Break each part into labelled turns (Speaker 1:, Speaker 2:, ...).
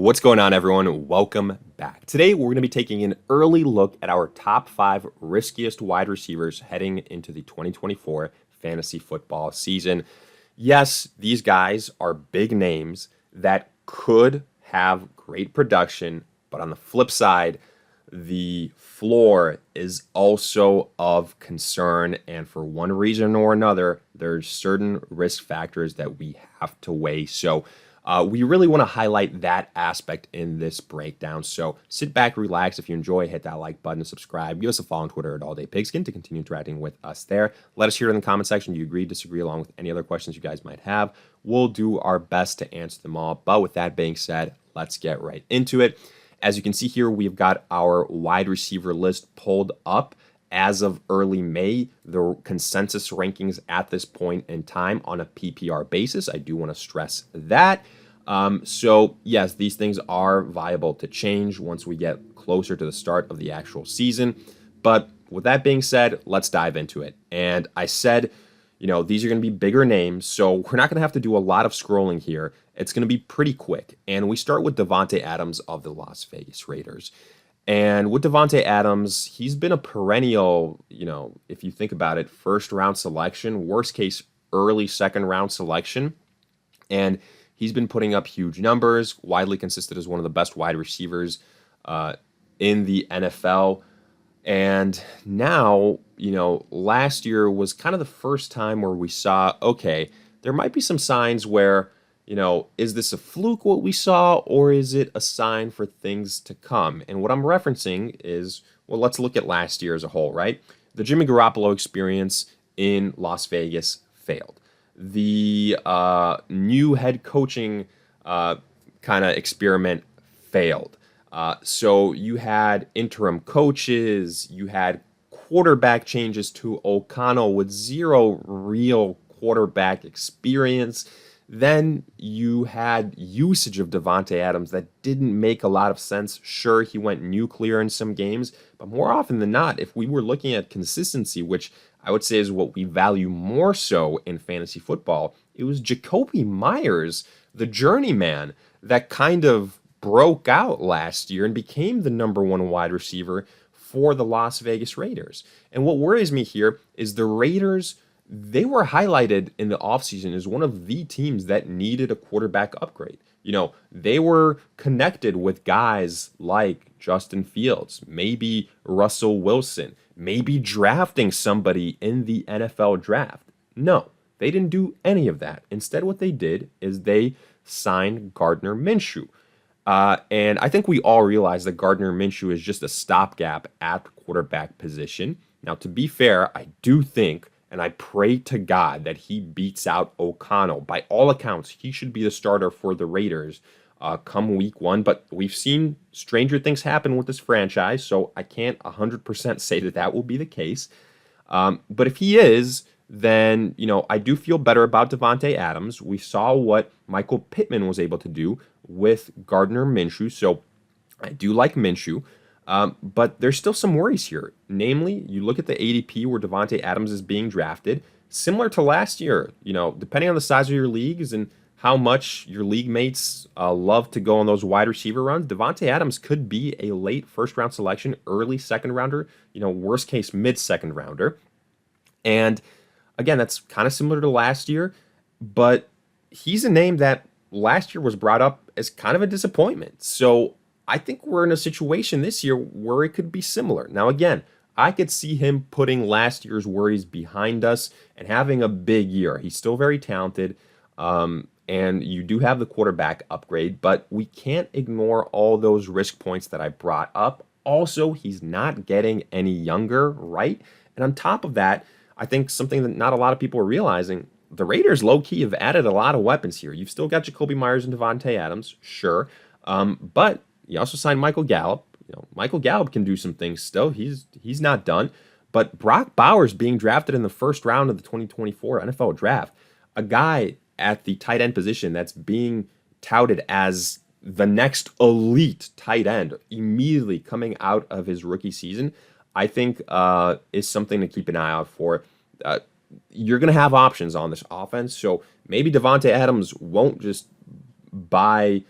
Speaker 1: What's going on, everyone? Welcome back. Today, we're going to be taking an early look at our top 5 riskiest wide receivers heading into the 2024 fantasy football season. Yes, these guys are big names that could have great production, but on the flip side, the floor is also of concern. And for one reason or another, there's certain risk factors that we have to weigh. So we really want to highlight that aspect in this breakdown. So sit back, relax. If you enjoy, hit that like button, subscribe. Give us a follow on Twitter at AllDayPigskin to continue interacting with us there. Let us hear it in the comment section. Do you agree, disagree, along with any other questions you guys might have? We'll do our best to answer them all. But with that being said, let's get right into it. As you can see here, we've got our wide receiver list pulled up. As of early May, the consensus rankings at this point in time on a PPR basis. I do want to stress that. So yes, these things are viable to change once we get closer to the start of the actual season. But with that being said, let's dive into it. And I said, these are going to be bigger names, so we're not going to have to do a lot of scrolling here. It's going to be pretty quick. And we start with Davante Adams of the Las Vegas Raiders. And with Davante Adams, he's been a perennial, if you think about it, first round selection, worst case, early second round selection. And he's been putting up huge numbers, widely considered as one of the best wide receivers in the NFL. And now, last year was kind of the first time where we saw, okay, there might be some signs where, is this a fluke what we saw, or is it a sign for things to come? And what I'm referencing is, well, let's look at last year as a whole, right? The Jimmy Garoppolo experience in Las Vegas failed. The new head coaching kind of experiment failed. So you had interim coaches, you had quarterback changes to O'Connell with zero real quarterback experience. Then you had usage of Davante Adams that didn't make a lot of sense. Sure, he went nuclear in some games, but more often than not, if we were looking at consistency, which I would say is what we value more so in fantasy football, it was Jacoby Myers, the journeyman, that kind of broke out last year and became the number one wide receiver for the Las Vegas Raiders. And what worries me here is the Raiders, they were highlighted in the offseason as one of the teams that needed a quarterback upgrade. They were connected with guys like Justin Fields, maybe Russell Wilson, maybe drafting somebody in the NFL draft. No, they didn't do any of that. Instead, what they did is they signed Gardner Minshew. And I think we all realize that Gardner Minshew is just a stopgap at the quarterback position. Now, to be fair, I do think, and I pray to God that he beats out O'Connell. By all accounts, he should be the starter for the Raiders come week 1. But we've seen stranger things happen with this franchise, so I can't 100% say that will be the case. But if he is, then, I do feel better about Davante Adams. We saw what Michael Pittman was able to do with Gardner Minshew, so I do like Minshew. But there's still some worries here. Namely, you look at the ADP where Davante Adams is being drafted, similar to last year, depending on the size of your leagues and how much your league mates love to go on those wide receiver runs, Davante Adams could be a late first round selection, early second rounder, worst case mid second rounder. And again, that's kind of similar to last year, but he's a name that last year was brought up as kind of a disappointment. So I think we're in a situation this year where it could be similar. Now, again, I could see him putting last year's worries behind us and having a big year. He's still very talented, and you do have the quarterback upgrade, but we can't ignore all those risk points that I brought up. Also, he's not getting any younger, right? And on top of that, I think something that not a lot of people are realizing, the Raiders low-key have added a lot of weapons here. You've still got Jacoby Myers and Davante Adams, sure, but you also signed Michael Gallup. Michael Gallup can do some things still. He's not done. But Brock Bowers being drafted in the first round of the 2024 NFL Draft, a guy at the tight end position that's being touted as the next elite tight end immediately coming out of his rookie season, I think is something to keep an eye out for. You're going to have options on this offense, so maybe Davante Adams won't just buy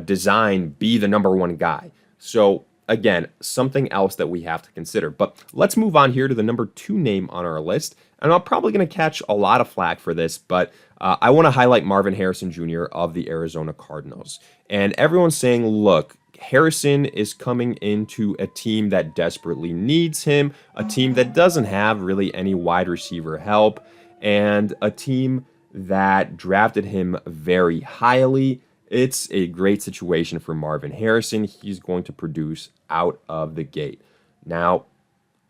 Speaker 1: design be the number one guy. So again, something else that we have to consider. But let's move on here to the number 2 name on our list. And I'm probably going to catch a lot of flack for this, but I want to highlight Marvin Harrison Jr. of the Arizona Cardinals. And everyone's saying, look, Harrison is coming into a team that desperately needs him, a team that doesn't have really any wide receiver help, and a team that drafted him very highly. It's a great situation for Marvin Harrison. He's going to produce out of the gate. Now,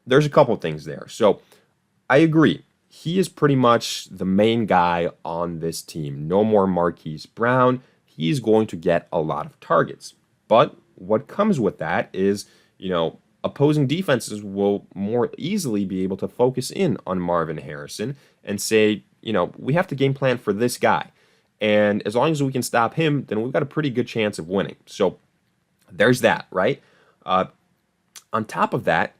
Speaker 1: there's a couple things there. So I agree. He is pretty much the main guy on this team. No more Marquise Brown. He's going to get a lot of targets. But what comes with that is, opposing defenses will more easily be able to focus in on Marvin Harrison and say, we have to game plan for this guy. And as long as we can stop him, then we've got a pretty good chance of winning. So there's that, right? On top of that,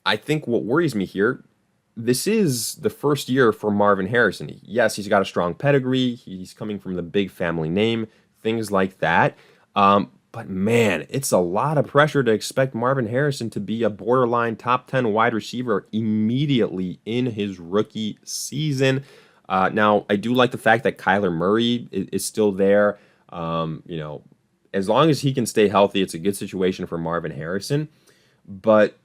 Speaker 1: I think what worries me here, this is the first year for Marvin Harrison. Yes, he's got a strong pedigree. He's coming from the big family name, things like that. But man, it's a lot of pressure to expect Marvin Harrison to be a borderline top 10 wide receiver immediately in his rookie season. Now, I do like the fact that Kyler Murray is still there. As long as he can stay healthy, it's a good situation for Marvin Harrison. But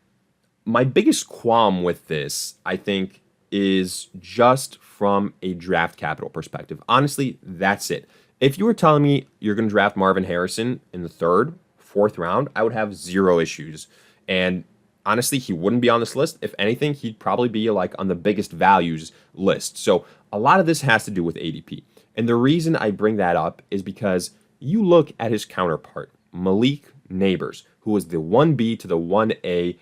Speaker 1: my biggest qualm with this, I think, is just from a draft capital perspective. Honestly, that's it. If you were telling me you're going to draft Marvin Harrison in the 3rd, 4th round, I would have zero issues. And honestly, he wouldn't be on this list. If anything, he'd probably be like on the biggest values list. So a lot of this has to do with ADP. And the reason I bring that up is because you look at his counterpart, Malik Neighbors, who was the 1B to the 1A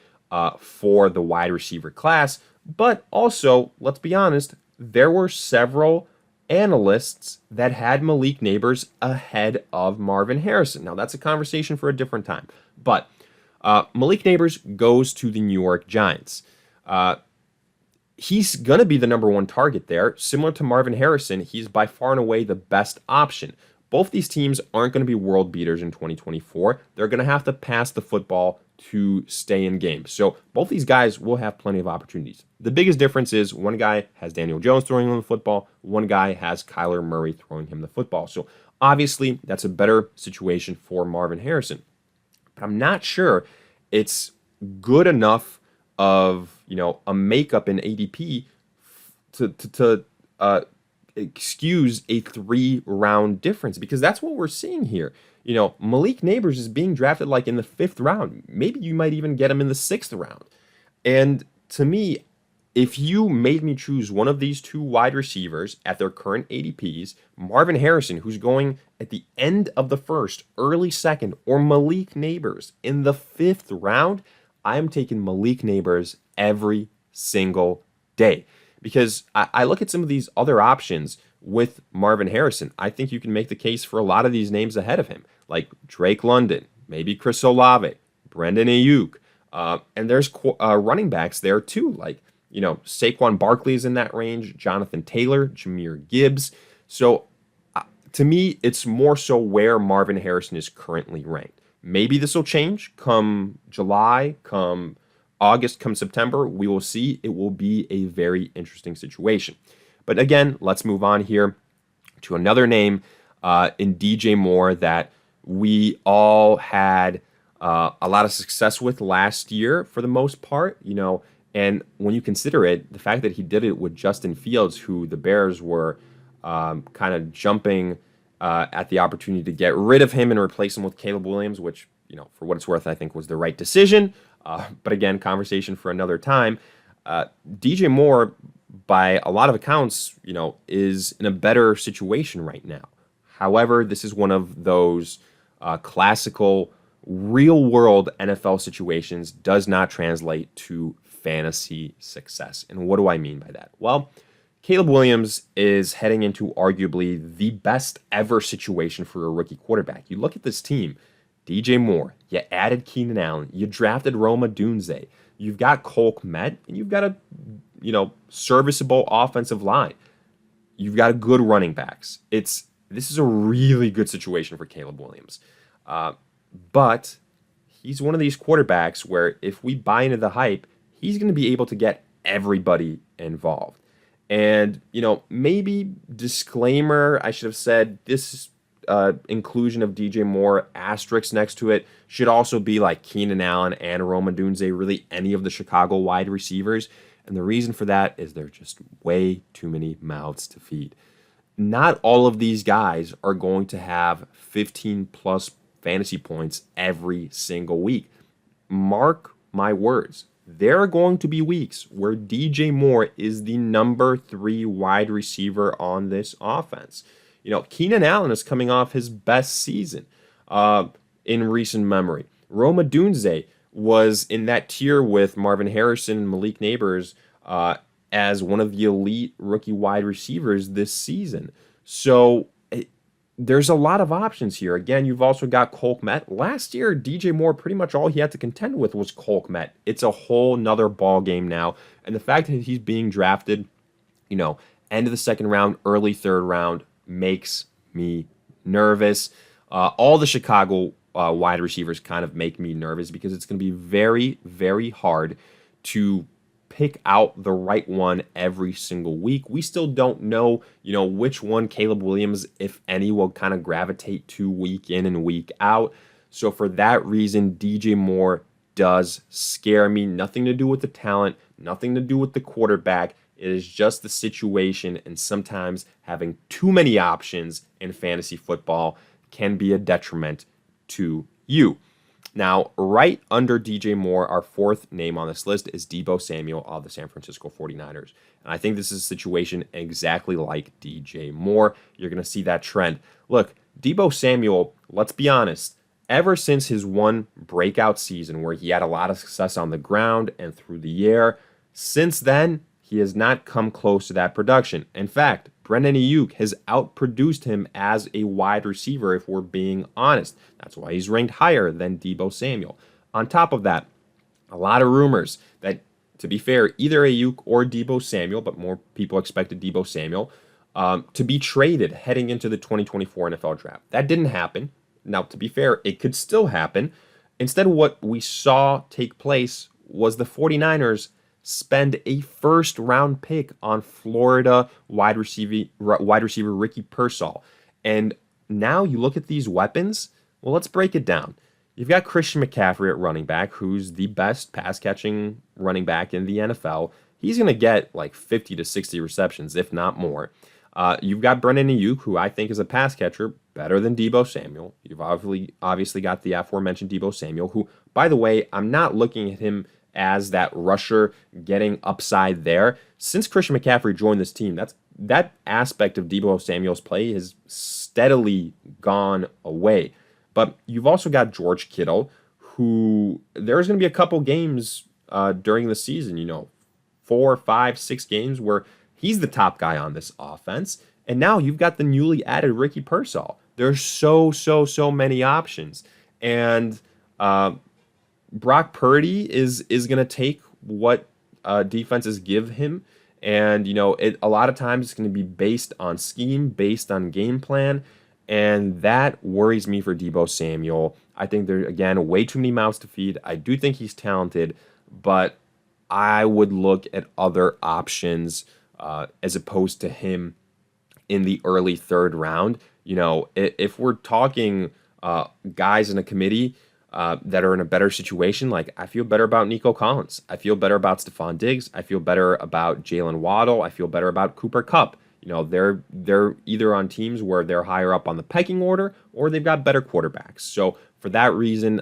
Speaker 1: for the wide receiver class. But also, let's be honest, there were several analysts that had Malik Neighbors ahead of Marvin Harrison. Now, that's a conversation for a different time. But Malik Neighbors goes to the New York Giants. He's going to be the number 1 target there. Similar to Marvin Harrison, he's by far and away the best option. Both these teams aren't going to be world beaters in 2024. They're going to have to pass the football to stay in games. So both these guys will have plenty of opportunities. The biggest difference is one guy has Daniel Jones throwing him the football. One guy has Kyler Murray throwing him the football. So obviously that's a better situation for Marvin Harrison. But I'm not sure it's good enough of, a makeup in ADP to excuse a 3-round difference, because that's what we're seeing here. Malik Neighbors is being drafted like in the 5th round. Maybe you might even get him in the 6th round. And to me, if you made me choose one of these 2 wide receivers at their current ADPs, Marvin Harrison, who's going at the end of the 1st, early 2nd, or Malik Neighbors in the 5th round, I'm taking Malik Neighbors every single day. Because I look at some of these other options with Marvin Harrison. I think you can make the case for a lot of these names ahead of him, like Drake London, maybe Chris Olave, Brendan Ayuk. And there's running backs there too, like, Saquon Barkley is in that range, Jonathan Taylor, Jahmyr Gibbs. So to me, it's more so where Marvin Harrison is currently ranked. Maybe this will change come July, come August, come September. We will see. It will be a very interesting situation. But again, let's move on here to another name in DJ Moore that we all had a lot of success with last year for the most part, and when you consider it, the fact that he did it with Justin Fields, who the Bears were kind of jumping at the opportunity to get rid of him and replace him with Caleb Williams, which, for what it's worth, I think was the right decision. But again, conversation for another time. DJ Moore, by a lot of accounts, is in a better situation right now. However, this is one of those classical real-world NFL situations, does not translate to fantasy success. And what do I mean by that? Well, Caleb Williams is heading into arguably the best ever situation for a rookie quarterback. You look at this team, DJ Moore, you added Keenan Allen, you drafted Rome Odunze, you've got Cole Kmet, and you've got a serviceable offensive line. You've got good running backs. It's this is a really good situation for Caleb Williams. Uh, but he's one of these quarterbacks where if we buy into the hype, he's going to be able to get everybody involved. And, maybe disclaimer, I should have said this inclusion of DJ Moore, asterisk next to it, should also be like Keenan Allen and Rome Odunze, really any of the Chicago wide receivers. And the reason for that is they're just way too many mouths to feed. Not all of these guys are going to have 15 plus fantasy points every single week. Mark my words. There are going to be weeks where DJ Moore is the number 3 wide receiver on this offense. Keenan Allen is coming off his best season in recent memory. Rome Odunze was in that tier with Marvin Harrison and Malik Neighbors as one of the elite rookie wide receivers this season. So there's a lot of options here. Again, you've also got Cole Kmet. Last year, DJ Moore, pretty much all he had to contend with was Cole Kmet. It's a whole nother ball game now. And the fact that he's being drafted, end of the second round, early third round, makes me nervous. All the Chicago wide receivers kind of make me nervous because it's going to be very, very hard to pick out the right one every single week. We still don't know, which one Caleb Williams, if any, will kind of gravitate to week in and week out. So for that reason, DJ Moore does scare me. Nothing to do with the talent, nothing to do with the quarterback. It is just the situation, and sometimes having too many options in fantasy football can be a detriment to you. Now, right under DJ Moore, our fourth name on this list is Deebo Samuel of the San Francisco 49ers. And I think this is a situation exactly like DJ Moore. You're going to see that trend. Look, Deebo Samuel, let's be honest, ever since his one breakout season where he had a lot of success on the ground and through the air, since then, he has not come close to that production. In fact, Brandon Ayuk has outproduced him as a wide receiver, if we're being honest. That's why he's ranked higher than Deebo Samuel. On top of that, a lot of rumors that, to be fair, either Ayuk or Deebo Samuel, but more people expected Deebo Samuel, to be traded heading into the 2024 NFL Draft. That didn't happen. Now, to be fair, it could still happen. Instead, what we saw take place was the 49ers spend a first-round pick on Florida wide receiver Ricky Pearsall. And now you look at these weapons. Well, let's break it down. You've got Christian McCaffrey at running back, who's the best pass-catching running back in the NFL. He's going to get like 50 to 60 receptions, if not more. You've got Brandon Ayuk, who I think is a pass catcher, better than Deebo Samuel. You've obviously got the aforementioned Deebo Samuel, who, by the way, I'm not looking at him as that rusher getting upside there. Since Christian McCaffrey joined this team, that aspect of Deebo Samuel's play has steadily gone away. But you've also got George Kittle, who there's going to be a couple games during the season, 4, 5, 6 games where he's the top guy on this offense. And now you've got the newly added Ricky Pearsall. There's so many options. And Brock Purdy is going to take what defenses give him. And, a lot of times it's going to be based on scheme, based on game plan. And that worries me for Deebo Samuel. I think there, again, way too many mouths to feed. I do think he's talented, but I would look at other options as opposed to him in the early third round. If we're talking guys in a committee that are in a better situation, like I feel better about Nico Collins. I feel better about Stephon Diggs. I feel better about Jalen Waddle. I feel better about Cooper Kupp. They're either on teams where they're higher up on the pecking order or they've got better quarterbacks. So for that reason,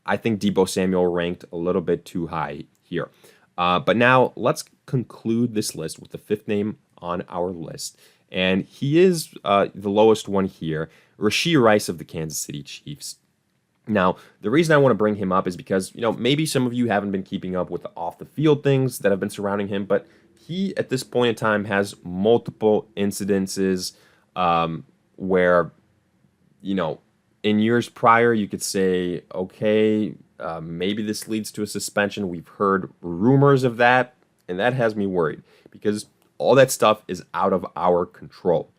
Speaker 1: I think Deebo Samuel ranked a little bit too high here. But now let's conclude this list with the fifth name on our list. And he is the lowest one here, Rashee Rice of the Kansas City Chiefs. Now, the reason I want to bring him up is because, maybe some of you haven't been keeping up with the off-the-field things that have been surrounding him, but he, at this point in time, has multiple incidences where, in years prior, you could say, okay, maybe this leads to a suspension. We've heard rumors of that, and that has me worried because all that stuff is out of our control.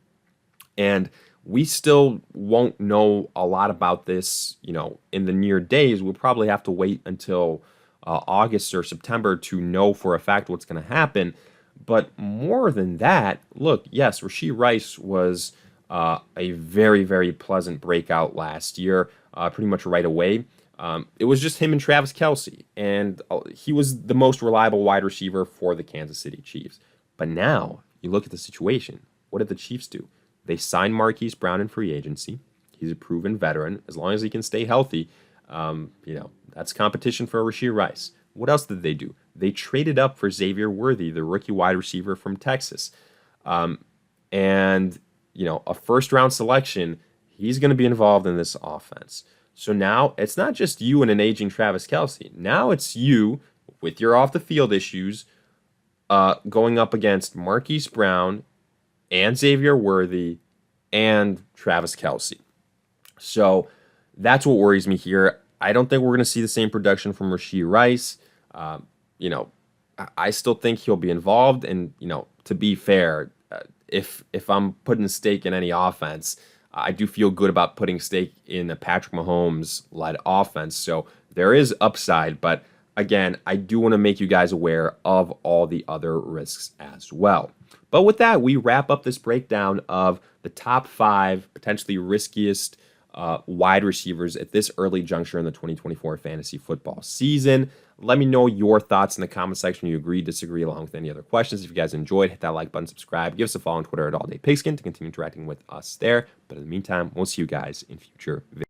Speaker 1: And we still won't know a lot about this, in the near days. We'll probably have to wait until August or September to know for a fact what's going to happen. But more than that, look, yes, Rashee Rice was a very, very pleasant breakout last year, pretty much right away. It was just him and Travis Kelce, and he was the most reliable wide receiver for the Kansas City Chiefs. But now you look at the situation. What did the Chiefs do? They signed Marquise Brown in free agency. He's a proven veteran. As long as he can stay healthy, that's competition for Rashee Rice. What else did they do? They traded up for Xavier Worthy, the rookie wide receiver from Texas. And a first-round selection, he's going to be involved in this offense. So now it's not just you and an aging Travis Kelce. Now it's you with your off-the-field issues going up against Marquise Brown and Xavier Worthy and Travis Kelce. So that's what worries me here. I don't think we're going to see the same production from Rashee Rice. I still think he'll be involved. And, to be fair, if I'm putting a stake in any offense, I do feel good about putting stake in a Patrick Mahomes-led offense. So there is upside. But again, I do want to make you guys aware of all the other risks as well. But with that, we wrap up this breakdown of the top 5 potentially riskiest wide receivers at this early juncture in the 2024 fantasy football season. Let me know your thoughts in the comment section. You agree, disagree, along with any other questions. If you guys enjoyed, hit that like button, subscribe, give us a follow on Twitter at AllDayPigskin to continue interacting with us there. But in the meantime, we'll see you guys in future videos.